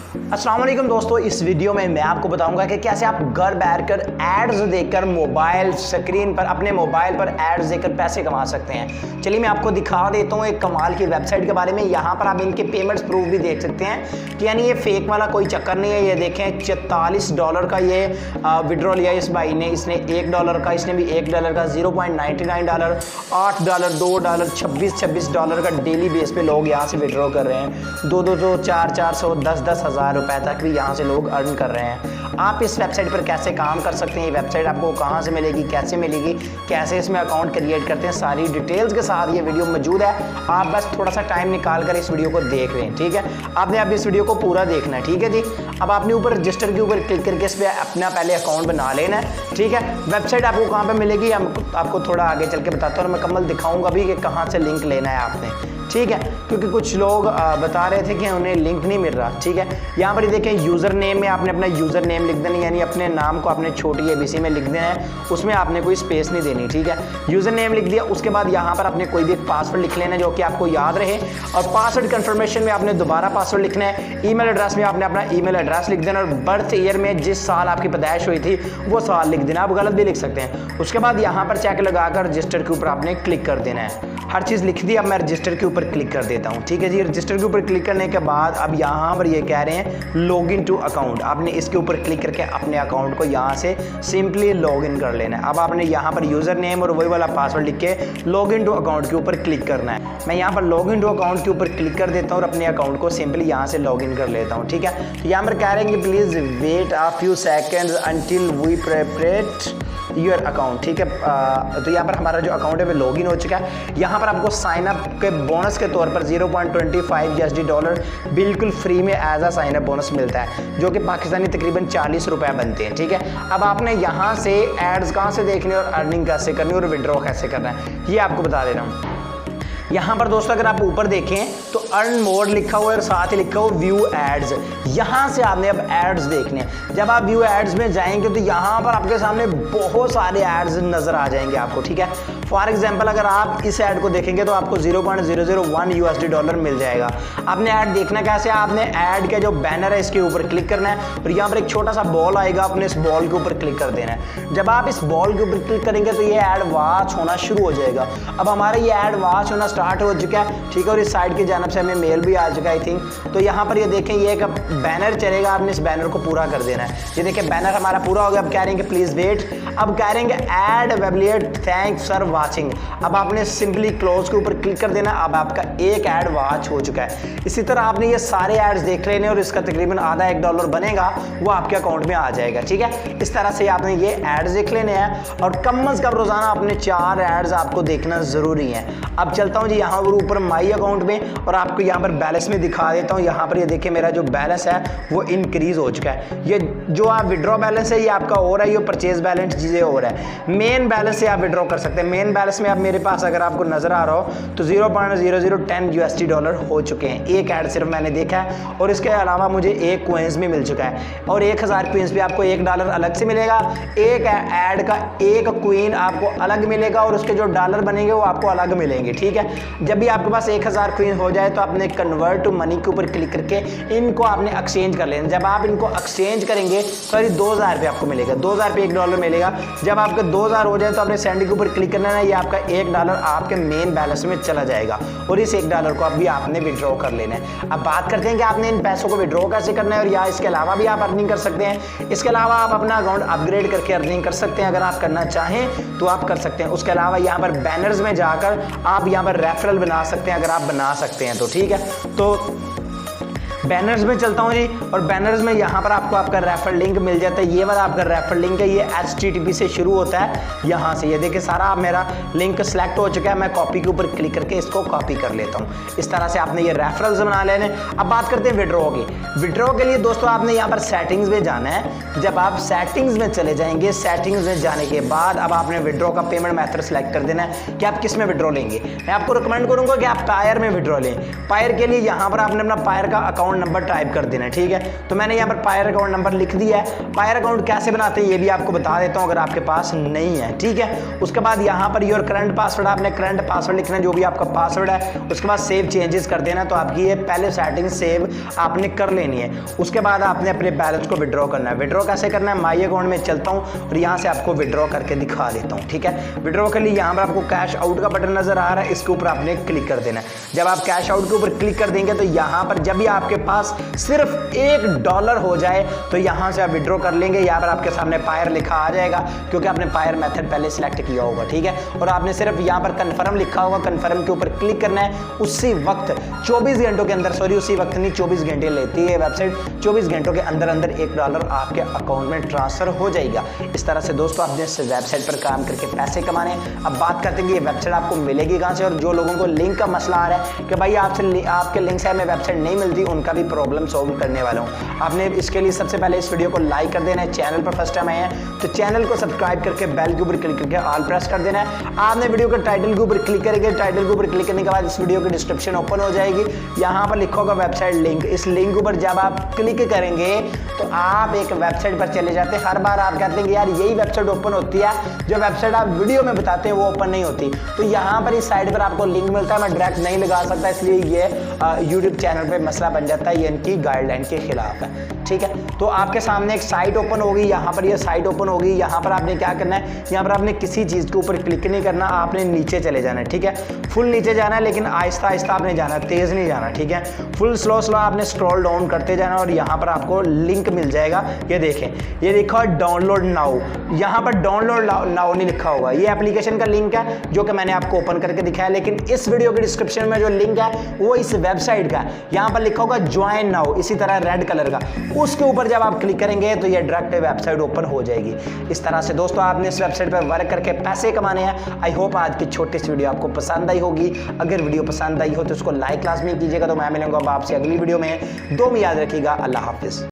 अस्सलाम वालेकुम दोस्तों, इस वीडियो में मैं आपको बताऊंगा कि कैसे आप घर बैठकर एड्स देखकर मोबाइल स्क्रीन पर अपने मोबाइल पर एड्स देखकर पैसे कमा सकते हैं। चलिए मैं आपको दिखा देता हूं एक कमाल की वेबसाइट के बारे में। यहां पर आप इनके पेमेंट्स प्रूफ भी देख सकते हैं कि यानी ये फेक वाला कोई चक्कर नहीं है। ये देखें $44 का ये विड्रॉ लिया इस भाई ने, इसने $1 का, इसने भी $1 का, $0.99, $8, $2, $26 का डेली बेस पे लोग यहाँ से विड्रॉ कर रहे हैं। 200, 400, 10 हज़ार रुपए तक भी यहाँ से लोग अर्न कर रहे हैं। आप इस वेबसाइट पर कैसे काम कर सकते हैं, ये वेबसाइट आपको कहाँ से मिलेगी, कैसे मिलेगी, कैसे इसमें अकाउंट क्रिएट करते हैं, सारी डिटेल्स के साथ ये वीडियो मौजूद है। आप बस थोड़ा सा टाइम निकाल कर इस वीडियो को देख रहे हैं, ठीक है। आपने अब इस वीडियो को पूरा देखना है, ठीक है जी। अब आपने ऊपर रजिस्टर के ऊपर क्लिक करके इस पर अपना पहले अकाउंट बना लेना है, ठीक है। वेबसाइट आपको कहाँ पर मिलेगी आपको थोड़ा आगे चल के बताता हूँ, मैं मुकम्मल दिखाऊंगा भी कि कहाँ से लिंक लेना है आपने, ठीक है। क्योंकि कुछ लोग बता रहे थे कि उन्हें लिंक नहीं मिल रहा, ठीक है। यहाँ पर देखें यूज़र नेम में आपने अपना यूज़र नेम लिख देना, यानी अपने नाम को आपने छोटी ABC में लिख देना है, उसमें आपने कोई स्पेस नहीं देनी, ठीक है। यूज़र नेम लिख दिया, उसके बाद यहाँ पर आपने कोई भी एक पासवर्ड लिख लेना जो कि आपको याद रहे, और पासवर्ड कन्फर्मेशन में आपने दोबारा पासवर्ड लिखना है। ईमेल एड्रेस में आपने अपना ईमेल एड्रेस लिख देना, और बर्थ ईयर में जिस साल आपकी पैदाइश हुई थी वो साल लिख देना, आप गलत भी लिख सकते हैं। उसके बाद यहाँ पर चेक लगाकर रजिस्टर के ऊपर आपने क्लिक कर देना है। हर चीज़ लिख दी, अब मैं रजिस्टर के ऊपर क्लिक कर देता हूँ, ठीक है जी। रजिस्टर के ऊपर क्लिक करने के बाद अब यहाँ पर ये कह रहे हैं लॉग इन टू अकाउंट, आपने इसके ऊपर क्लिक करके अपने अकाउंट को यहाँ से सिंपली लॉग इन कर लेना है। अब आपने यहाँ पर यूज़र नेम और वही वाला पासवर्ड लिख के लॉग इन टू अकाउंट के ऊपर क्लिक करना है। मैं यहाँ पर लॉग इन टू अकाउंट के ऊपर क्लिक कर देता हूँ और अपने अकाउंट को सिंपली यहाँ से लॉग इन कर लेता हूँ, ठीक है। तो यहाँ पर कह रहे हैं कि please wait a few seconds until we prepare your account, ठीक है। तो यहाँ पर हमारा जो अकाउंट है वो लॉग इन हो चुका है। यहाँ पर आपको साइन अप के बोनस के तौर पर $0.25 बिल्कुल फ्री में as a sign up bonus मिलता है, जो कि पाकिस्तानी तकरीबन 40 रुपये बनते हैं, ठीक है। अब आपने यहाँ से एड्स कहाँ से देखने और अर्निंग कैसे करनी और विड्रॉ कैसे करना है ये आपको बता दे रहा हूँ। यहाँ पर दोस्तों अगर आप ऊपर देखें तो अर्न मोर लिखा हुआ है और साथ ही लिखा हुआ व्यू एड्स। यहाँ से आपने अब एड्स देखने हैं। जब आप व्यू एड्स में जाएंगे तो यहाँ पर आपके सामने बहुत सारे एड्स नजर आ जाएंगे आपको, ठीक है। फॉर एग्जाम्पल अगर आप इस ऐड को देखेंगे तो आपको $0.001 मिल जाएगा। आपने ऐड देखना कैसे, आपने ऐड का जो बैनर है इसके ऊपर क्लिक करना है और यहाँ पर एक छोटा सा बॉल आएगा, अपने इस बॉल के ऊपर क्लिक कर देना है। जब आप इस बॉल के ऊपर क्लिक करेंगे तो ये ऐड वॉच होना शुरू हो जाएगा। अब हमारा ये ऐड वॉच होना स्टार्ट हो चुका है, ठीक है। और इस साइड की जानब से हमें मेल भी आ चुका है आई थिंक। तो यहाँ पर ये देखें ये एक बैनर चलेगा, आपने इस बैनर को पूरा कर देना है। ये देखें बैनर हमारा पूरा हो गया। अब कह रहे हैं कि प्लीज वेट, अब कह रहे हैं कि add wavelet thanks for watching. अब आपने सिंपली क्लोज के ऊपर क्लिक कर देना। अब आपका एक ऐड वॉच हो चुका है। इसी तरह आपने ये सारे एड्स देख लेने और इसका तकरीबन आधा $1 बनेगा वो आपके अकाउंट में आ जाएगा, ठीक है। इस तरह से आपने ये एड्स देख लेने हैं और कम अज कम रोजाना अपने 4 एड्स आपको देखना जरूरी है। अब चलता हूँ जी यहाँ पर ऊपर माई अकाउंट में और आपको यहाँ पर बैलेंस में दिखा देता हूँ। यहाँ पर ये देखिए मेरा जो बैलेंस है वो इंक्रीज हो चुका है। ये जो आप विड्रॉ बैलेंस है ये आपका और है, ये परचेज बैलेंस चीजें और है। मेन बैलेंस से आप विड्रॉ कर सकते हैं। मेन बैलेंस में आप मेरे पास अगर आपको नजर आ रहा हो तो $0.0010 हो चुके हैं। एक ऐड सिर्फ मैंने देखा है और इसके अलावा मुझे 1 कॉइन्स भी मिल चुका है और 1000 कॉइन्स भी आपको $1 अलग से मिलेगा। एक ऐड का 1 कॉइन आपको अलग मिलेगा और उसके जो डॉलर बनेंगे वो आपको अलग मिलेंगे, ठीक है। जब भी आपके पास 1000 कॉइन हो जाए तो आपने कन्वर्ट टू मनी के ऊपर क्लिक करके इनको आपने एक्सचेंज कर लेना। जब आप इनको एक्सचेंज करेंगे सॉरी 2000 रुपये आपको मिलेगा, 2000 रुपये $1 मिलेगा। जब आपके 2000 हो जाए तो आपने सेंड के ऊपर क्लिक करना है, ये आपका $1 आपके मेन बैलेंस में चला जाएगा और इस $1 को अभी आपने विड्रॉ कर लेना है। अब बात करते हैं कि आपने इन पैसों को विड्रॉ कैसे करना है और या इसके अलावा भी आप अर्निंग कर सकते हैं। इसके अलावा आप अपना अकाउंट अपग्रेड करके अर्निंग कर सकते हैं, अगर आप करना चाहें तो आप कर सकते हैं। उसके अलावा यहाँ पर बैनर्स में जाकर आप यहाँ पर रेफरल बना सकते हैं, अगर आप बना सकते हैं तो, ठीक है। तो बैनर्स में चलता हूँ जी और बैनर्स में यहाँ पर आपको आपका रेफर लिंक मिल जाता है। ये वाला आपका रेफर लिंक है, ये HTTP से शुरू होता है। यहाँ से ये देखिए सारा मेरा लिंक सेलेक्ट हो चुका है। मैं कॉपी के ऊपर क्लिक करके इसको कॉपी कर लेता हूँ। इस तरह से आपने ये रेफरल्स बना लेने। अब बात करते हैं विड्रॉ की। विड्रॉ के लिए दोस्तों आपने यहाँ पर सेटिंग्स में जाना है। जब आप सेटिंग्स में चले जाएंगे, सेटिंग्स में जाने के बाद अब आपने विड्रॉ का पेमेंट मेथड सेलेक्ट कर देना है कि आप किस में विड्रॉ लेंगे। मैं आपको रिकमेंड करूँगा कि आप पायर में विड्रॉ लें। पायर के लिए यहाँ पर आपने अपना पायर का अकाउंट अकाउंट नंबर टाइप कर देना है, ठीक है। तो मैंने यहाँ पर पायर अकाउंट नंबर लिख दिया है। पायर अकाउंट कैसे बनाते हैं ये भी आपको बता देता हूँ अगर आपके पास नहीं है, ठीक है। उसके बाद यहाँ पर योर करंट पासवर्ड, आपने करंट पासवर्ड लिखना है जो भी आपका पासवर्ड है। उसके बाद सेव चेंजेस कर देना, तो आपकी ये पहले सेटिंग सेव आपने कर लेनी है। उसके बाद आपने अपने बैलेंस को विड्रॉ करना है। विड्रॉ कैसे करना है, माई अकाउंट में चलता हूँ और यहाँ से आपको विड्रॉ करके दिखा देता हूँ, ठीक है। विड्रॉ के लिए यहाँ पर आपको कैश आउट का बटन नजर आ रहा है, इसके ऊपर आपने क्लिक कर देना है। जब आप कैश आउट के ऊपर क्लिक कर देंगे तो यहाँ पर जब भी आपके पास सिर्फ $1 हो जाए तो यहाँ से आप विड्रॉ कर लेंगे। यहाँ पर आपके सामने पायर लिखा आ जाएगा क्योंकि आपने पायर मेथड पहले सिलेक्ट किया होगा, ठीक है। और आपने सिर्फ यहाँ पर कन्फर्म लिखा होगा, कन्फर्म के ऊपर क्लिक करना है। उसी वक्त 24 घंटों के अंदर, सॉरी उसी वक्त नहीं 24 घंटे लेती है वेबसाइट, 24 घंटों के अंदर अंदर $1 आपके अकाउंट में ट्रांसफर हो जाएगा। इस तरह से दोस्तों आपने इस वेबसाइट पर काम करके पैसे कमाने। अब बात करते हैं कि ये वेबसाइट आपको मिलेगी कहाँ से, और जो लोगों को लिंक का मसला आ रहा है कि भाई आपके लिंक से हमें वेबसाइट नहीं मिलती, उनका भी प्रॉब्लम सॉल्व करने वाला हूँ। आपने इसके लिए सबसे पहले इस वीडियो को लाइक कर देना है। चैनल पर फर्स्ट टाइम आए हैं तो चैनल को सब्सक्राइब करके बेल के ऊपर क्लिक करके ऑल प्रेस कर देना है। आपने वीडियो के टाइटल के ऊपर क्लिक करेंगे, टाइटल के ऊपर क्लिक करने के बाद इस वीडियो की डिस्क्रिप्शन ओपन हो जाएगी। यहाँ पर लिखा होगा वेबसाइट लिंक, इस लिंक ऊपर जब आप क्लिक करेंगे तो आप एक वेबसाइट पर चले जाते हैं। हर बार आप कहते हैं कि यार यही वेबसाइट ओपन होती है, जो वेबसाइट आप वीडियो में बताते हैं वो ओपन नहीं होती। तो यहाँ पर इस साइड पर आपको लिंक मिलता है, मैं डायरेक्ट नहीं लगा सकता, इसलिए ये यूट्यूब चैनल पे मसला बन जाता है, ये इनकी गाइडलाइन के खिलाफ है, ठीक है। तो आपके सामने एक साइट ओपन होगी, यहाँ पर ये साइट ओपन होगी। यहाँ पर आपने क्या करना है, यहाँ पर आपने किसी चीज़ के ऊपर क्लिक नहीं करना, आपने नीचे चले जाना है, ठीक है। फुल नीचे जाना है लेकिन आहिस्ता आहिस्ता आपने जाना है, तेज़ नहीं जाना, ठीक है। फुल स्लो स्लो आपने स्क्रॉल डाउन करते जाना और यहाँ पर आपको लिंक मिल जाएगा। ये देखें, ये लिखा है डाउनलोड नाउ, यहाँ पर डाउनलोड नाउ नहीं लिखा होगा। ये एप्लीकेशन का लिंक है जो कि मैंने आपको ओपन करके दिखाया, लेकिन इस वीडियो के डिस्क्रिप्शन में जो लिंक है वो इस वेबसाइट का, यहाँ पर लिखा होगा ज्वाइन नाउ, इसी तरह रेड कलर का, उसके ऊपर जब आप क्लिक करेंगे तो ये डायरेक्ट वेबसाइट ओपन हो जाएगी। इस तरह से दोस्तों आपने इस वेबसाइट पर वर्क करके पैसे कमाने हैं। आई होप आज की छोटी सी वीडियो आपको पसंद आई होगी। अगर वीडियो पसंद आई हो तो उसको लाइक लाजमी कीजिएगा। तो मैं मिलूंगा आपसे अगली वीडियो में। दो में याद रखिएगा। अल्लाह हाफिज़।